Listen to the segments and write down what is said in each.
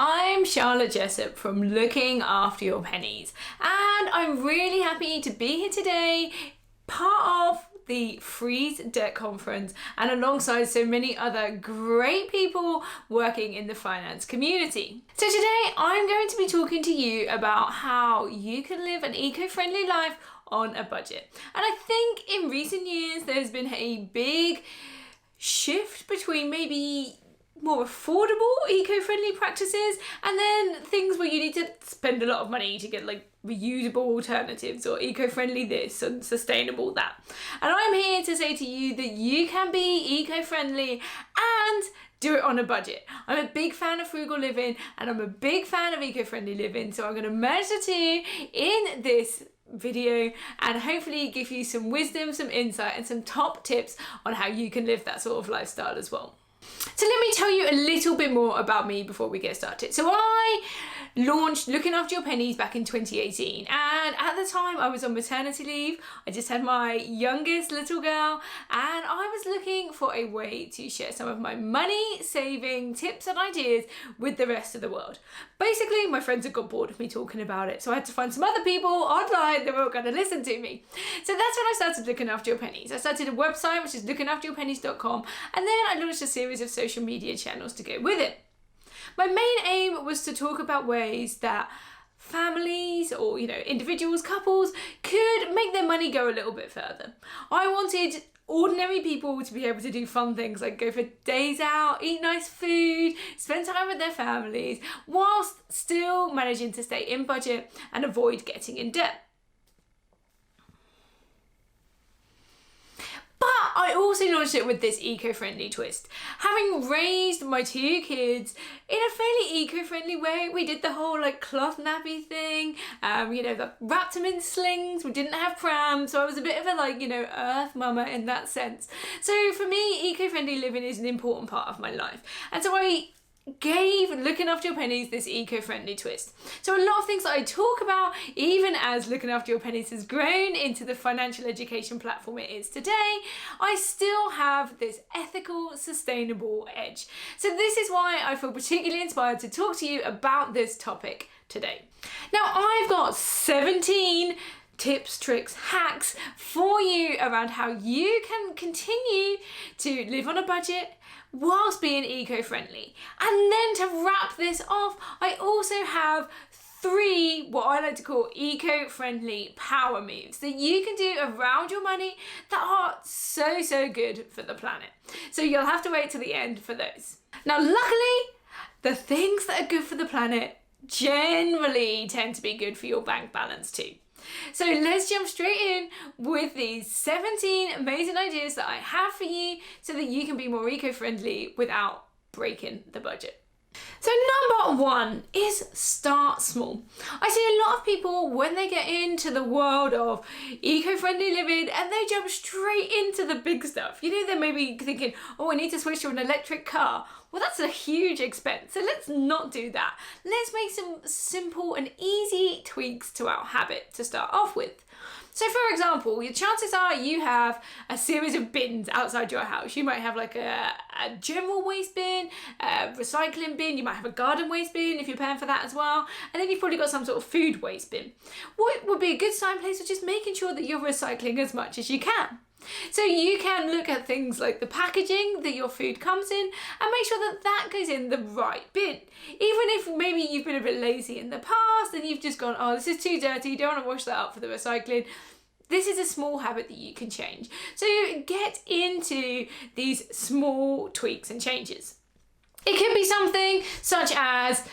I'm Charlotte Jessop from Looking After Your Pennies, and I'm really happy to be here today, part of the Freeze Debt Conference, and alongside so many other great people working in the finance community. So today I'm going to be talking to you about how you can live an eco-friendly life on a budget. And I think in recent years there's been a big shift between maybe more affordable eco-friendly practices and then things where you need to spend a lot of money to get like reusable alternatives or eco-friendly this and sustainable that. And I'm here to say to you that you can be eco-friendly and do it on a budget. I'm a big fan of frugal living and I'm a big fan of eco-friendly living, so I'm going to merge the two in this video and hopefully give you some wisdom, some insight and some top tips on how you can live that sort of lifestyle as well. So let me tell you a little bit more about me before we get started. So I launched Looking After Your Pennies back in 2018, and at the time I was on maternity leave. I just had my youngest little girl and I was looking for a way to share some of my money saving tips and ideas with the rest of the world. Basically, my friends had got bored of me talking about it, so I had to find some other people online that were going to listen to me. So that's when I started Looking After Your Pennies. I started a website, which is lookingafteryourpennies.com, and then I launched a series of social media channels to go with it. My main aim was to talk about ways that families or, individuals, couples could make their money go a little bit further. I wanted ordinary people to be able to do fun things like go for days out, eat nice food, spend time with their families, whilst still managing to stay in budget and avoid getting in debt. But I also launched it with this eco-friendly twist. Having raised my two kids in a fairly eco-friendly way, we did the whole cloth nappy thing, that wrapped them in slings, we didn't have prams, so I was a bit of a earth mama in that sense. So for me, eco-friendly living is an important part of my life. And so I gave Looking After Your Pennies this eco-friendly twist. So a lot of things that I talk about, even as Looking After Your Pennies has grown into the financial education platform it is today, I still have this ethical, sustainable edge. So this is why I feel particularly inspired to talk to you about this topic today. Now, I've got 17 tips, tricks, hacks for you around how you can continue to live on a budget whilst being eco-friendly. And then to wrap this off, I also have 3 what I like to call eco-friendly power moves that you can do around your money that are so good for the planet. So you'll have to wait till the end for those. Now, luckily, the things that are good for the planet generally tend to be good for your bank balance too. So let's jump straight in with these 17 amazing ideas that I have for you so that you can be more eco-friendly without breaking the budget. So number 1 is start small. I see a lot of people when they get into the world of eco-friendly living and they jump straight into the big stuff. They may be thinking, oh, I need to switch to an electric car. Well, that's a huge expense, so let's not do that. Let's make some simple and easy tweaks to our habit to start off with. So for example, your chances are you have a series of bins outside your house. You might have a general waste bin, a recycling bin, you might have a garden waste bin if you're paying for that as well, and then you've probably got some sort of food waste bin. What would be a good starting place is just making sure that you're recycling as much as you can. So you can look at things like the packaging that your food comes in and make sure that that goes in the right bin. Even if maybe you've been a bit lazy in the past and you've just gone, oh, this is too dirty, don't want to wash that up for the recycling. This is a small habit that you can change. So get into these small tweaks and changes. It could be something such as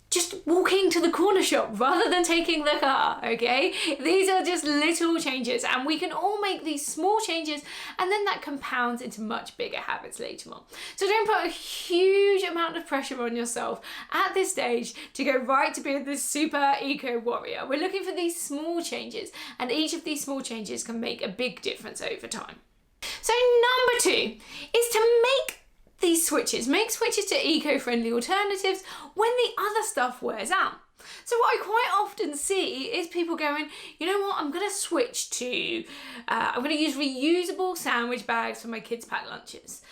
just walking to the corner shop rather than taking the car, okay? These are just little changes and we can all make these small changes and then that compounds into much bigger habits later on. So don't put a huge amount of pressure on yourself at this stage to go right to being this super eco warrior. We're looking for these small changes and each of these small changes can make a big difference over time. So number 2 is to make these switches. Make switches to eco-friendly alternatives when the other stuff wears out. So what I quite often see is people going, you know what, I'm going to switch to, I'm going to use reusable sandwich bags for my kids' packed lunches.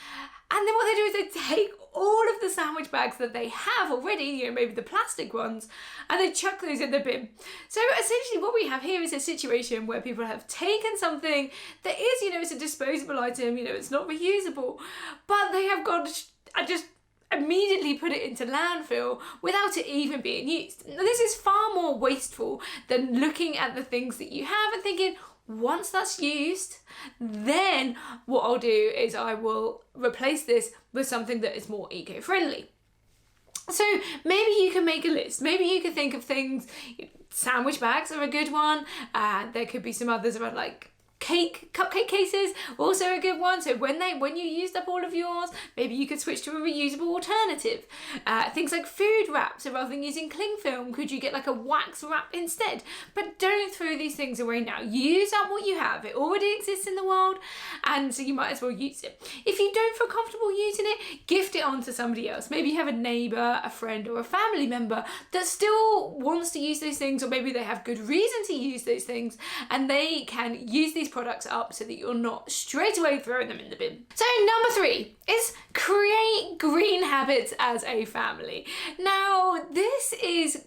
And then what they do is they take all of the sandwich bags that they have already, maybe the plastic ones, and they chuck those in the bin. So essentially what we have here is a situation where people have taken something that is, it's a disposable item, it's not reusable, but they have gone and just immediately put it into landfill without it even being used. Now, this is far more wasteful than looking at the things that you have and thinking, once that's used, then what I'll do is I will replace this with something that is more eco-friendly. So maybe you can make a list. Maybe you can think of things. Sandwich bags are a good one. There could be some others around, like cupcake cases, also a good one. So when you used up all of yours, maybe you could switch to a reusable alternative. Things like food wraps, so rather than using cling film, could you get like a wax wrap instead? But don't throw these things away now. Use up what you have. It already exists in the world, and so you might as well use it. If you don't feel comfortable using it, gift it on to somebody else. Maybe you have a neighbour, a friend, or a family member that still wants to use those things, or maybe they have good reason to use those things, and they can use these products up so that you're not straight away throwing them in the bin. So number 3 is create green habits as a family. Now this is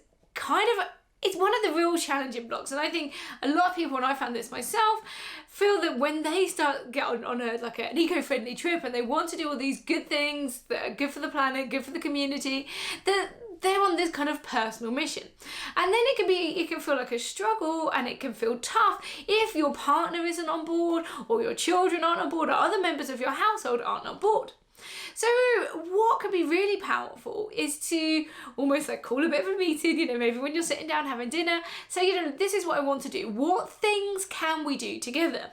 it's one of the real challenging blocks, and I think a lot of people, and I found this myself, feel that when they get on an eco-friendly trip and they want to do all these good things that are good for the planet, good for the community, that they're on this kind of personal mission. And then it can feel like a struggle, and it can feel tough if your partner isn't on board, or your children aren't on board, or other members of your household aren't on board. So what can be really powerful is to almost like call a bit of a meeting, maybe when you're sitting down having dinner, say, this is what I want to do. What things can we do together?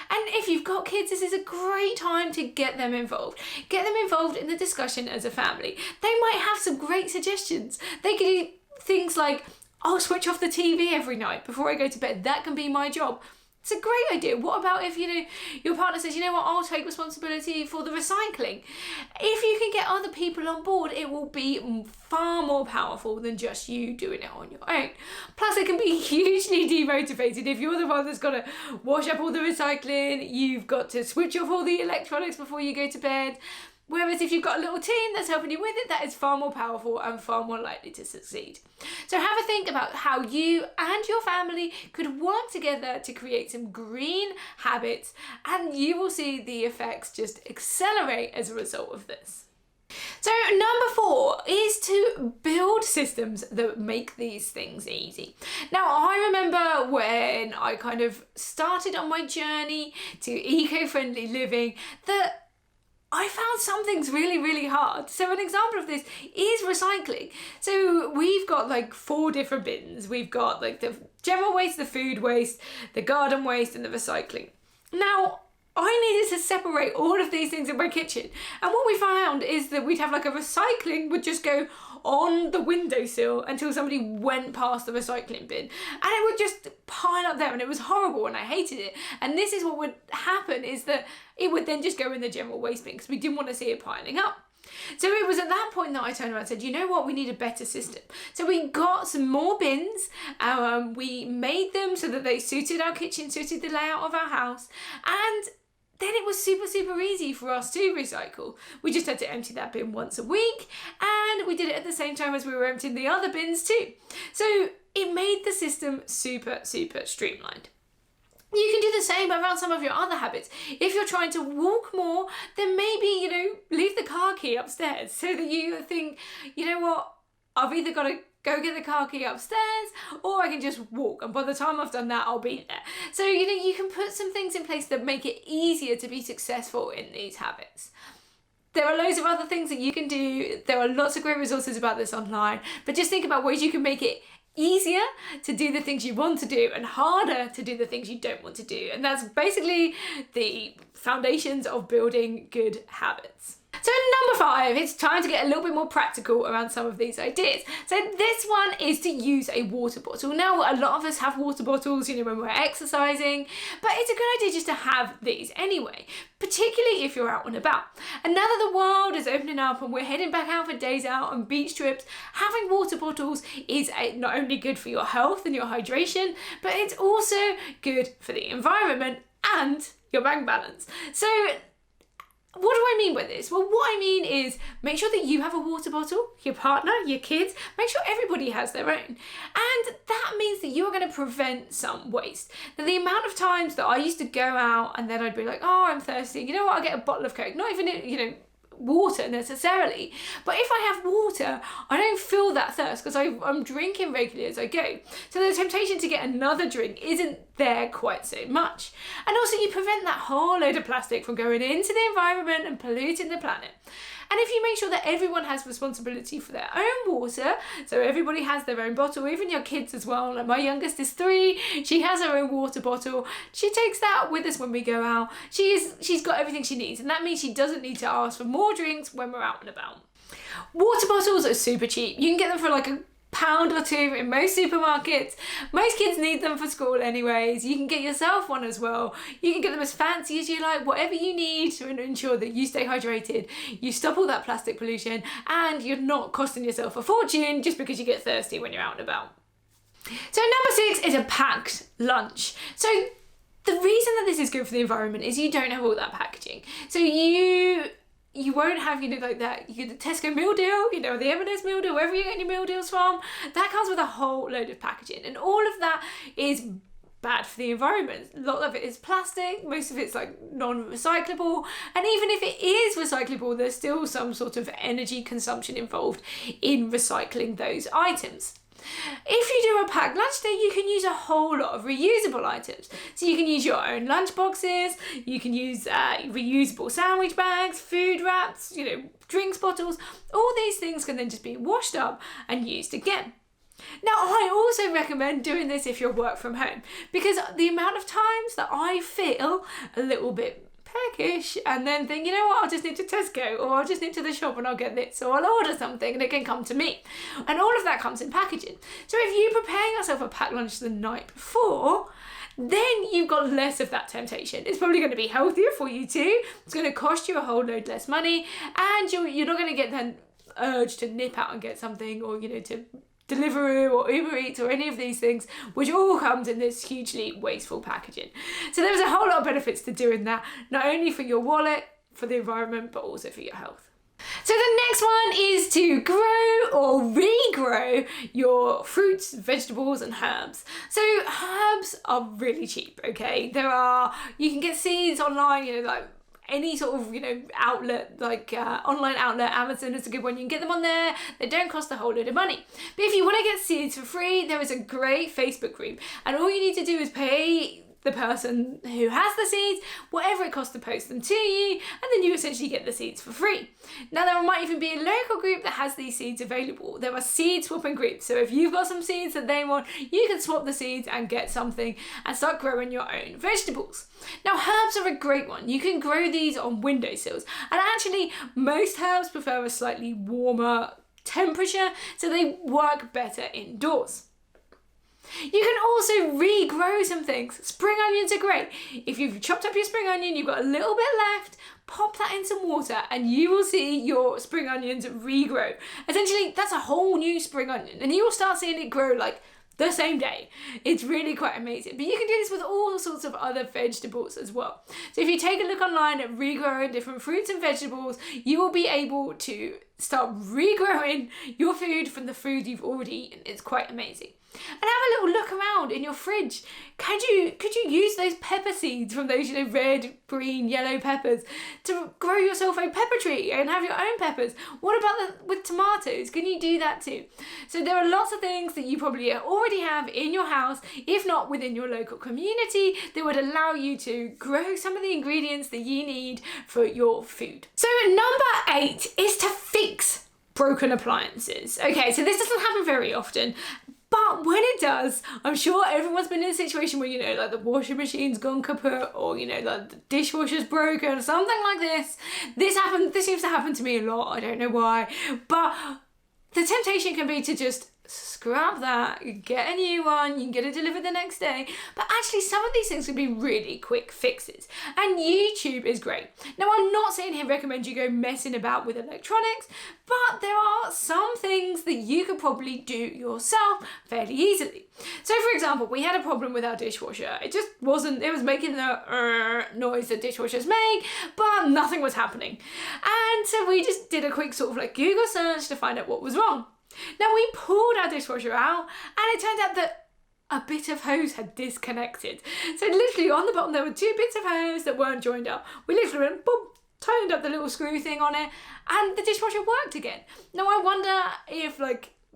And if you've got kids, this is a great time to get them involved. Get them involved in the discussion as a family. They might have some great suggestions. They could do things like, I'll switch off the TV every night before I go to bed. That can be my job. It's a great idea. What about if, your partner says, I'll take responsibility for the recycling. If you can get other people on board, it will be far more powerful than just you doing it on your own. Plus, it can be hugely demotivated if you're the one that's got to wash up all the recycling, you've got to switch off all the electronics before you go to bed. Whereas if you've got a little team that's helping you with it, that is far more powerful and far more likely to succeed. So have a think about how you and your family could work together to create some green habits, and you will see the effects just accelerate as a result of this. So number 4 is to build systems that make these things easy. Now, I remember when I kind of started on my journey to eco-friendly living that I found some things really, really hard. So an example of this is recycling. So we've got like 4 different bins. We've got like the general waste, the food waste, the garden waste, and the recycling. Now, I needed to separate all of these things in my kitchen. And what we found is that we'd have like a recycling would just go on the windowsill until somebody went past the recycling bin. And it would just pile up there, and it was horrible, and I hated it. And this is what would happen, is that it would then just go in the general waste bin because we didn't want to see it piling up. So it was at that point that I turned around and said, you know what, we need a better system. So we got some more bins, we made them so that they suited our kitchen, suited the layout of our house, and then it was super, super easy for us to recycle. We just had to empty that bin once a week, and we did it at the same time as we were emptying the other bins too. So it made the system super, super streamlined. You can do the same around some of your other habits. If you're trying to walk more, then maybe, leave the car key upstairs so that you think, you know what, I've either got to go get the car key upstairs, or I can just walk, and by the time I've done that, I'll be there. So, you can put some things in place that make it easier to be successful in these habits. There are loads of other things that you can do. There are lots of great resources about this online, but just think about ways you can make it easier to do the things you want to do and harder to do the things you don't want to do. And that's basically the foundations of building good habits. So number 5, it's time to get a little bit more practical around some of these ideas. So this one is to use a water bottle. Now, a lot of us have water bottles, when we're exercising, but it's a good idea just to have these anyway, particularly if you're out and about. And now that the world is opening up and we're heading back out for days out and beach trips, having water bottles is not only good for your health and your hydration, but it's also good for the environment and your bank balance. So What do I mean by this? Well, what I mean is make sure that you have a water bottle, your partner, your kids, make sure everybody has their own. And that means that you're going to prevent some waste. Now, the amount of times that I used to go out and then I'd be like, oh, I'm thirsty. You know what? I'll get a bottle of Coke. Not even, water necessarily. But if I have water, I don't feel that thirst because I'm drinking regularly as I go. So the temptation to get another drink isn't there quite so much. And also you prevent that whole load of plastic from going into the environment and polluting the planet. And if you make sure that everyone has responsibility for their own water, so everybody has their own bottle, even your kids as well. Like my youngest is 3, she has her own water bottle. She takes that with us when we go out. She's got everything she needs, and that means she doesn't need to ask for more drinks when we're out and about. Water bottles are super cheap. You can get them for like £1 or £2 in most supermarkets. Most kids need them for school anyways. You can get yourself one as well. You can get them as fancy as you like, whatever you need to ensure that you stay hydrated, you stop all that plastic pollution, and you're not costing yourself a fortune just because you get thirsty when you're out and about. So number 6 is a packed lunch. So the reason that this is good for the environment is you don't have all that packaging. So you won't have, like that, you get the Tesco meal deal, the M&S meal deal, wherever you get your meal deals from, that comes with a whole load of packaging. And all of that is bad for the environment. A lot of it is plastic, most of it's like non-recyclable. And even if it is recyclable, there's still some sort of energy consumption involved in recycling those items. If you do a packed lunch day, you can use a whole lot of reusable items. So you can use your own lunch boxes, you can use reusable sandwich bags, food wraps, drinks bottles. All these things can then just be washed up and used again. Now, I also recommend doing this if you work from home, because the amount of times that I feel a little bit peckish and then think, I'll just nip to Tesco, or I'll just nip to the shop and I'll get this, or I'll order something and it can come to me. And all of that comes in packaging. So if you prepare yourself a packed lunch the night before, then you've got less of that temptation. It's probably going to be healthier for you too. It's going to cost you a whole load less money, and you're not going to get the urge to nip out and get something, or to Deliveroo or Uber Eats or any of these things, which all comes in this hugely wasteful packaging. So there's a whole lot of benefits to doing that, not only for your wallet, for the environment, but also for your health. So the next one is to grow or regrow your fruits, vegetables and herbs. So herbs are really cheap, okay? You can get seeds online, like any sort of outlet, like online outlet. Amazon is a good one. You can get them on there. They don't cost a whole load of money. But if you want to get seeds for free, there is a great Facebook group, and all you need to do is pay the person who has the seeds whatever it costs to post them to you, and then you essentially get the seeds for free. Now, there might even be a local group that has these seeds available. There are seed swapping groups, so if you've got some seeds that they want, you can swap the seeds and get something and start growing your own vegetables. Now, herbs are a great one. You can grow these on windowsills, and actually most herbs prefer a slightly warmer temperature, so they work better indoors. You can also regrow some things. Spring onions are great. If you've chopped up your spring onion, you've got a little bit left, pop that in some water and you will see your spring onions regrow. Essentially, that's a whole new spring onion, and you will start seeing it grow like the same day. It's really quite amazing. But you can do this with all sorts of other vegetables as well. So if you take a look online at regrowing different fruits and vegetables, you will be able to start regrowing your food from the food you've already eaten. It's quite amazing. And have a little look around in your fridge. Could you use those pepper seeds from those red, green, yellow peppers to grow yourself a pepper tree and have your own peppers? What about with tomatoes? Can you do that too? So there are lots of things that you probably already have in your house, if not within your local community, that would allow you to grow some of the ingredients that you need for your food. So number 8 is to fix broken appliances. Okay, so this doesn't happen very often, but when it does, I'm sure everyone's been in a situation where, like the washing machine's gone kaput, or, like the dishwasher's broken, something like this. This seems to happen to me a lot. I don't know why. But the temptation can be to just scrap that, you get a new one, you can get it delivered the next day. But actually some of these things can be really quick fixes, and YouTube is great. Now I'm not saying here recommend you go messing about with electronics, but there are some things that you could probably do yourself fairly easily. So for example, we had a problem with our dishwasher. It was making the noise that dishwashers make, but nothing was happening. And so we just did a quick sort of like Google search to find out what was wrong. Now we pulled our dishwasher out and it turned out that a bit of hose had disconnected. So literally on the bottom there were 2 bits of hose that weren't joined up. We literally went boom, tightened up the little screw thing on it, and the dishwasher worked again. Now I wonder if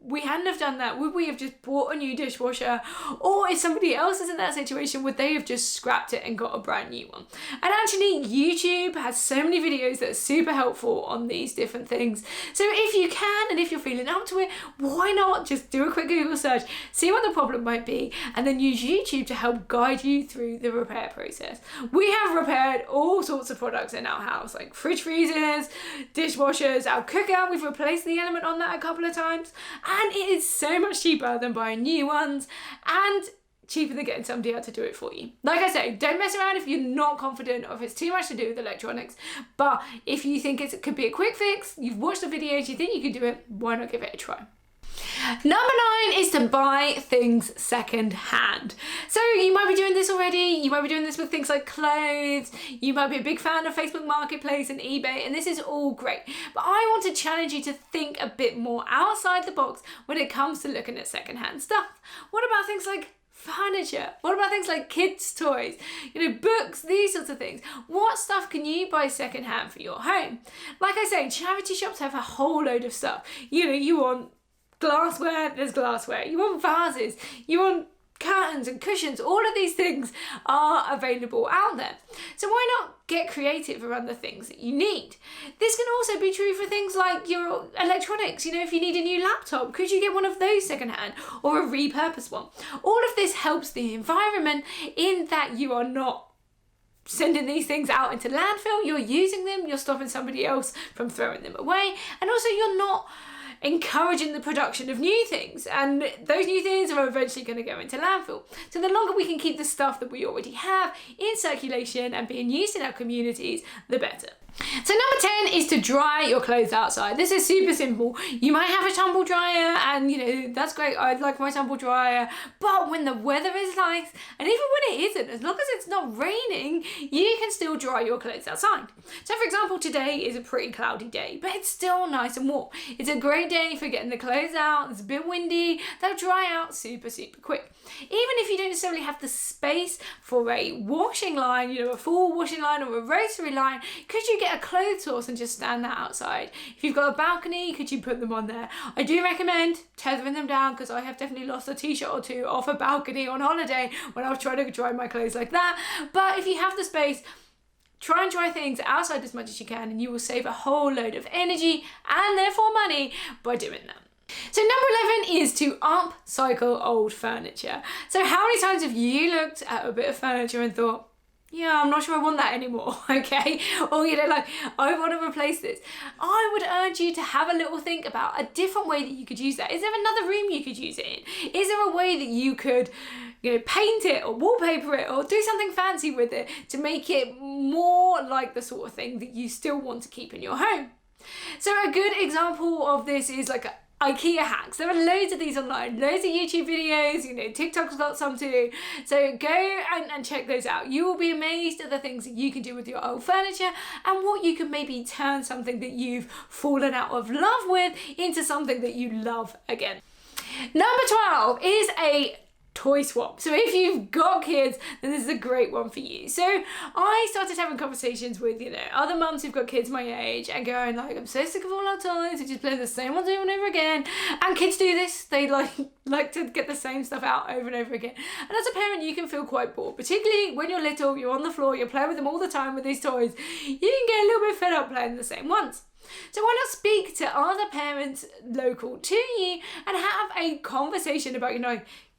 we hadn't have done that, would we have just bought a new dishwasher? Or if somebody else is in that situation, would they have just scrapped it and got a brand new one? And actually YouTube has so many videos that are super helpful on these different things. So if you can, and if you're feeling up to it, why not just do a quick Google search, see what the problem might be, and then use YouTube to help guide you through the repair process. We have repaired all sorts of products in our house, like fridge freezers, dishwashers, our cooker, we've replaced the element on that a couple of times. And it is so much cheaper than buying new ones, and cheaper than getting somebody else to do it for you. Like I say, don't mess around if you're not confident or if it's too much to do with electronics. But if you think it could be a quick fix, you've watched the videos, you think you can do it, why not give it a try? Number 9 is to buy things second hand. So you might be doing this already, you might be doing this with things like clothes, you might be a big fan of Facebook Marketplace and eBay, and this is all great. But I want to challenge you to think a bit more outside the box when it comes to looking at second hand stuff. What about things like furniture? What about things like kids' toys? Books, these sorts of things. What stuff can you buy second hand for your home? Like I say, charity shops have a whole load of stuff. You want glassware, there's glassware. You want vases, you want curtains and cushions, all of these things are available out there. So why not get creative around the things that you need? This can also be true for things like your electronics. If you need a new laptop, could you get one of those secondhand or a repurposed one? All of this helps the environment in that you are not sending these things out into landfill, you're using them, you're stopping somebody else from throwing them away, and also you're not encouraging the production of new things, and those new things are eventually going to go into landfill. So the longer we can keep the stuff that we already have in circulation and being used in our communities, the better. So number 10 is to dry your clothes outside. This is super simple. You might have a tumble dryer, and that's great. I like my tumble dryer, but when the weather is nice, and even when it isn't, as long as it's not raining, you can still dry your clothes outside. So for example, today is a pretty cloudy day, but it's still nice and warm. It's a great day for getting the clothes out. It's a bit windy. They'll dry out super quick. Even if you don't necessarily have the space for a washing line, a full washing line or a rotary line, could you get a clothes horse and just stand that outside? If you've got a balcony, could you put them on there? I do recommend tethering them down, because I have definitely lost a t-shirt or two off a balcony on holiday when I was trying to dry my clothes like that. But if you have the space, try and dry things outside as much as you can, and you will save a whole load of energy and therefore money by doing that. So number 11 is to upcycle old furniture. So how many times have you looked at a bit of furniture and thought, yeah, I'm not sure I want that anymore, okay? Or, I want to replace this. I would urge you to have a little think about a different way that you could use that. Is there another room you could use it in? Is there a way that you could, paint it or wallpaper it or do something fancy with it to make it more like the sort of thing that you still want to keep in your home? So a good example of this is like IKEA hacks. There are loads of these online, loads of YouTube videos, TikTok's got some too. So go and check those out. You will be amazed at the things that you can do with your old furniture and what you can maybe turn something that you've fallen out of love with into something that you love again. Number 12 is a toy swap. So if you've got kids, then this is a great one for you. So I started having conversations with, other mums who've got kids my age and going I'm so sick of all our toys, we just play the same ones over and over again. And kids do this. They like to get the same stuff out over and over again. And as a parent, you can feel quite bored, particularly when you're little, you're on the floor, you're playing with them all the time with these toys. You can get a little bit fed up playing the same ones. So why not speak to other parents local to you and have a conversation about,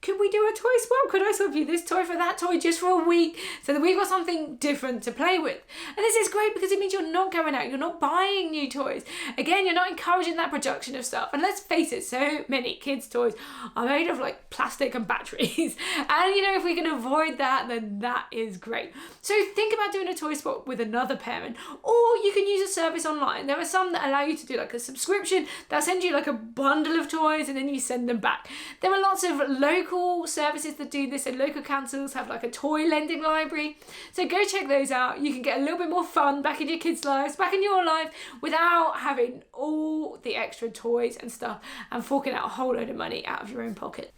could we do a toy swap? Could I swap you this toy for that toy just for a week so that we've got something different to play with? And this is great because it means you're not going out, you're not buying new toys. Again, you're not encouraging that production of stuff. And let's face it, so many kids' toys are made of like plastic and batteries. And if we can avoid that, then that is great. So think about doing a toy swap with another parent, or you can use a service online. There are some that allow you to do like a subscription that send you like a bundle of toys and then you send them back. There are lots of local services that do this, and local councils have like a toy lending library, so go check those out. You can get a little bit more fun back in your kids' lives, back in your life, without having all the extra toys and stuff and forking out a whole load of money out of your own pocket.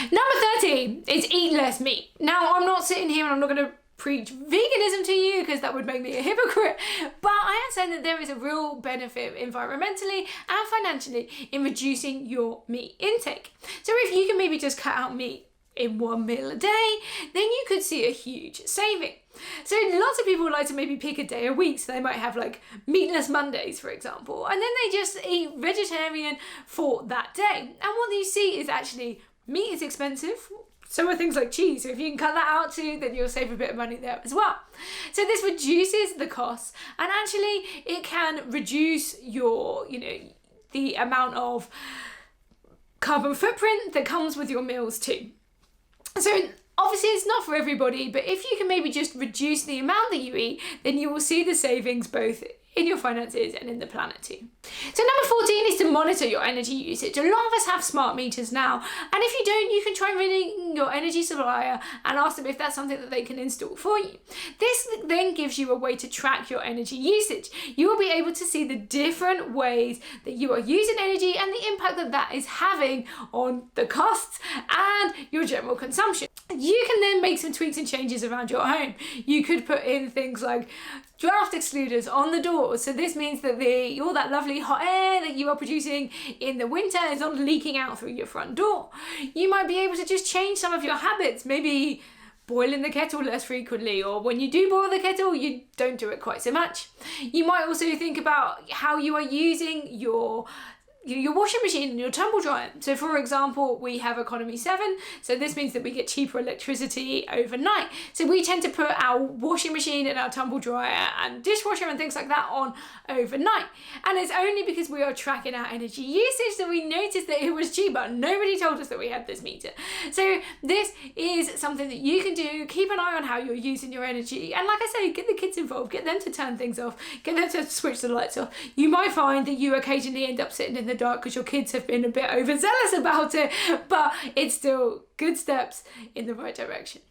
Number 30 is eat less meat. Now, I'm not sitting here and I'm not going to preach veganism to you because that would make me a hypocrite, but I am saying that there is a real benefit environmentally and financially in reducing your meat intake. So if you can maybe just cut out meat in one meal a day, then you could see a huge saving. So lots of people like to maybe pick a day a week, so they might have like meatless Mondays, for example, and then they just eat vegetarian for that day. And what you see is actually meat is expensive. So are things like cheese. So if you can cut that out too, then you'll save a bit of money there as well. So this reduces the costs, and actually it can reduce your, the amount of carbon footprint that comes with your meals too. So obviously it's not for everybody, but if you can maybe just reduce the amount that you eat, then you will see the savings both in your finances and in the planet too. So number 14 is to monitor your energy usage. A lot of us have smart meters now, and if you don't, you can try ringing your energy supplier and ask them if that's something that they can install for you. This then gives you a way to track your energy usage. You will be able to see the different ways that you are using energy and the impact that that is having on the costs and your general consumption. You can then make some tweaks and changes around your home. You could put in things like draft excluders on the doors. So this means that all that lovely hot air that you are producing in the winter is not leaking out through your front door. You might be able to just change some of your habits, maybe boiling the kettle less frequently, or when you do boil the kettle, you don't do it quite so much. You might also think about how you are using your washing machine and your tumble dryer. So for example, we have economy 7, so this means that we get cheaper electricity overnight. So we tend to put our washing machine and our tumble dryer and dishwasher and things like that on overnight. And it's only because we are tracking our energy usage that we noticed that it was cheaper. Nobody told us that we had this meter. So this is something that you can do. Keep an eye on how you're using your energy. And like I say, get the kids involved, get them to turn things off, get them to switch the lights off. You might find that you occasionally end up sitting in the dark because your kids have been a bit overzealous about it, but it's still good steps in the right direction.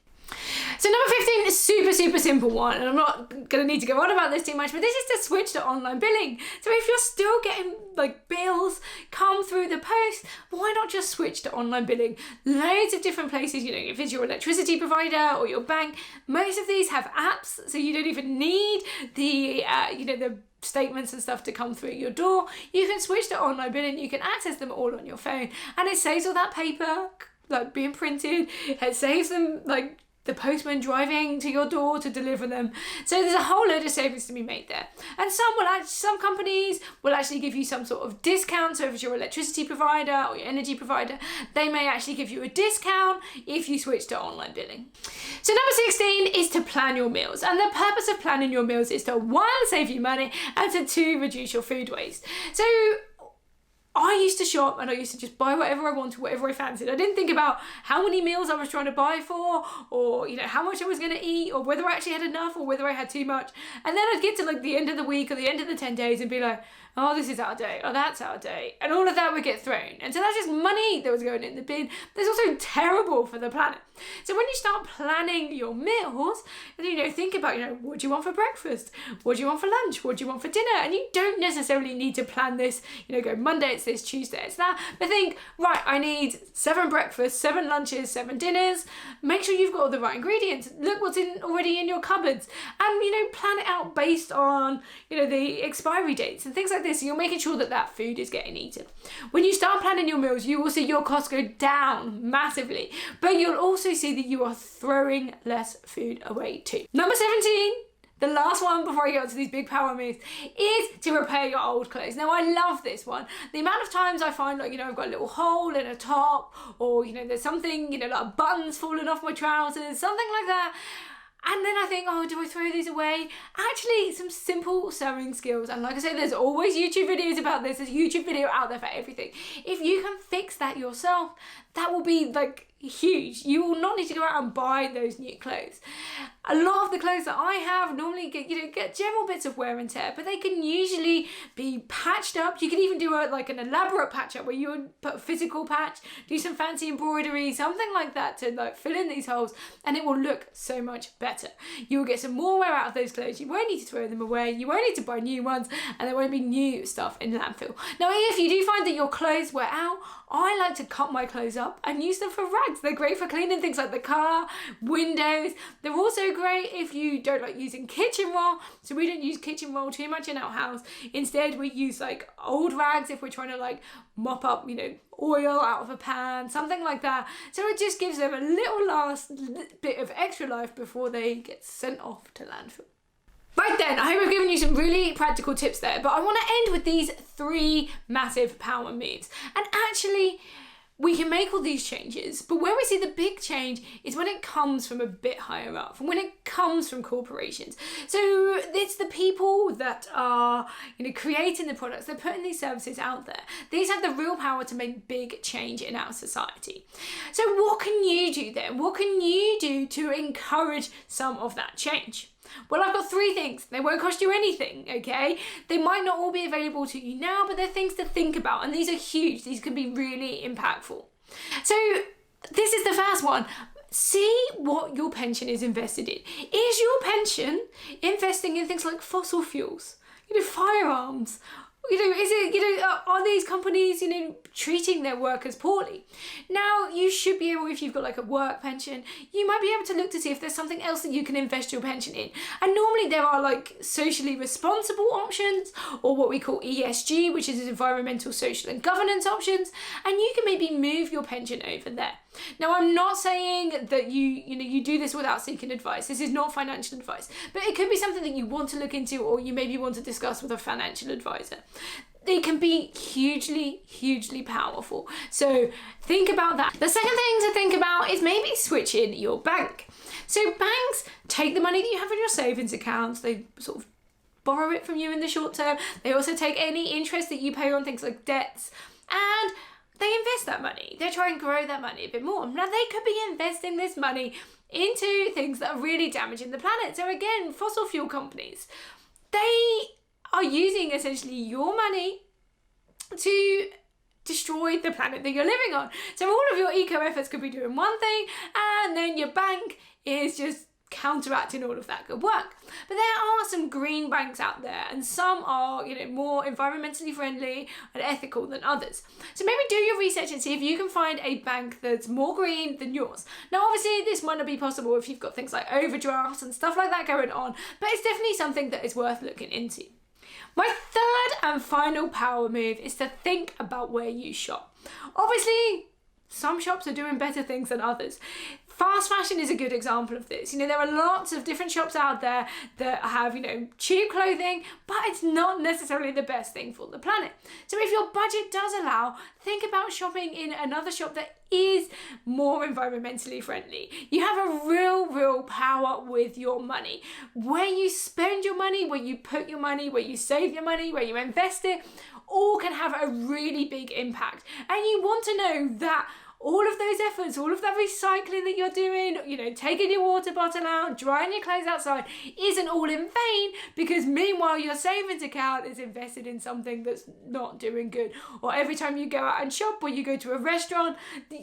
So number 15 is super simple one, and I'm not going to need to go on about this too much, but this is to switch to online billing. So if you're still getting like bills come through the post, why not just switch to online billing? Loads of different places, if it's your electricity provider or your bank, most of these have apps, so you don't even need the the statements and stuff to come through your door. You can switch to online billing, you can access them all on your phone, and it saves all that paper like being printed. It saves them like the postman driving to your door to deliver them. So there's a whole load of savings to be made there. And some companies will actually give you some sort of discount. So if it's your electricity provider or your energy provider, they may actually give you a discount if you switch to online billing. So number 16 is to plan your meals. And the purpose of planning your meals is to 1, save you money, and to 2, reduce your food waste. So I used to shop and I used to just buy whatever I wanted, whatever I fancied. I didn't think about how many meals I was trying to buy for, or how much I was going to eat, or whether I actually had enough or whether I had too much. And then I'd get to like the end of the week or the end of the 10 days and be like, oh, this is our day, oh, that's our day. And all of that would get thrown. And so that's just money that was going in the bin. That's also terrible for the planet. So when you start planning your meals, think about, what do you want for breakfast? What do you want for lunch? What do you want for dinner? And you don't necessarily need to plan this, go Monday it's this, Tuesday it's that. But think, right, I need 7 breakfasts, 7 lunches, 7 dinners. Make sure you've got all the right ingredients. Look what's already in your cupboards. And, plan it out based on, the expiry dates and things like this. So you're making sure that that food is getting eaten. When you start planning your meals, you will see your costs go down massively, but you'll also see that you are throwing less food away too. Number 17, The last one before I get on to these big power moves is to repair your old clothes. Now I love this one. The amount of times I find like, I've got a little hole in a top, or, there's something, like a button's falling off my trousers, something like that. And then I think, oh, do I throw these away? Actually, some simple sewing skills. And like I said, there's always YouTube videos about this. There's a YouTube video out there for everything. If you can fix that yourself, that will be like huge. You will not need to go out and buy those new clothes. A lot of the clothes that I have normally get general bits of wear and tear, but they can usually be patched up. You can even do an elaborate patch up where you would put a physical patch, do some fancy embroidery, something like that to like fill in these holes, and it will look so much better. You will get some more wear out of those clothes. You won't need to throw them away. You won't need to buy new ones, and there won't be new stuff in the landfill. Now, if you do find that your clothes wear out, I like to cut my clothes up and use them for rags. They're great for cleaning things like the car, windows. They're also great if you don't like using kitchen roll. So we don't use kitchen roll too much in our house. Instead, we use like old rags if we're trying to like mop up, oil out of a pan, something like that. So it just gives them a little last bit of extra life before they get sent off to landfill. Right then, I hope I've given you some really practical tips there, but I want to end with these 3 massive power moves. And actually, we can make all these changes, but where we see the big change is when it comes from a bit higher up, when it comes from corporations. So it's the people that are, creating the products, they're putting these services out there. These have the real power to make big change in our society. So what can you do then? What can you do to encourage some of that change? Well, I've got 3 things. They won't cost you anything, okay? They might not all be available to you now, but they're things to think about, and these are huge. These can be really impactful. So this is the first one. See what your pension is invested in. Is your pension investing in things like fossil fuels, firearms? Are these companies, treating their workers poorly? Now, you should be able, if you've got like a work pension, you might be able to look to see if there's something else that you can invest your pension in. And normally there are like socially responsible options, or what we call ESG, which is environmental, social and governance options. And you can maybe move your pension over there. Now, I'm not saying that you do this without seeking advice. This is not financial advice, but it could be something that you want to look into, or you maybe want to discuss with a financial advisor. They can be hugely, hugely powerful. So think about that. The second thing to think about is maybe switching your bank. So banks take the money that you have in your savings accounts, they sort of borrow it from you in the short term. They also take any interest that you pay on things like debts, and they invest that money. They try and grow that money a bit more. Now, they could be investing this money into things that are really damaging the planet. So again, fossil fuel companies, they are using essentially your money to destroy the planet that you're living on. So all of your eco efforts could be doing one thing, and then your bank is just counteracting all of that good work. But there are some green banks out there, and some are, more environmentally friendly and ethical than others. So maybe do your research and see if you can find a bank that's more green than yours. Now, obviously, this might not be possible if you've got things like overdrafts and stuff like that going on, but it's definitely something that is worth looking into. My third and final power move is to think about where you shop. Obviously, some shops are doing better things than others. Fast fashion is a good example of this. There are lots of different shops out there that have, cheap clothing, but it's not necessarily the best thing for the planet. So if your budget does allow, think about shopping in another shop that is more environmentally friendly. You have a real power with your money. Where you spend your money, where you put your money, where you save your money, where you invest it, all can have a really big impact. And you want to know that all of those efforts, all of that recycling that you're doing, taking your water bottle out, drying your clothes outside, isn't all in vain, because meanwhile your savings account is invested in something that's not doing good. Or every time you go out and shop, or you go to a restaurant,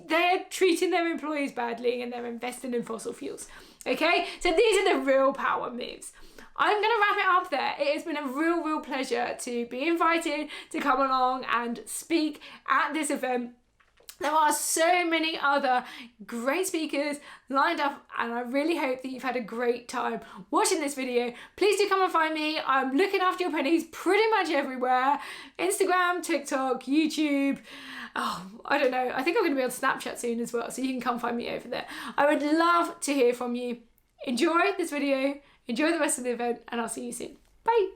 they're treating their employees badly and they're investing in fossil fuels. Okay, so these are the real power moves. I'm going to wrap it up there. It has been a real pleasure to be invited to come along and speak at this event. There are so many other great speakers lined up, and I really hope that you've had a great time watching this video. Please do come and find me. I'm looking after your pennies pretty much everywhere. Instagram, TikTok, YouTube. I don't know. I think I'm going to be on Snapchat soon as well, so you can come find me over there. I would love to hear from you. Enjoy this video, Enjoy the rest of the event, and I'll see you soon. Bye.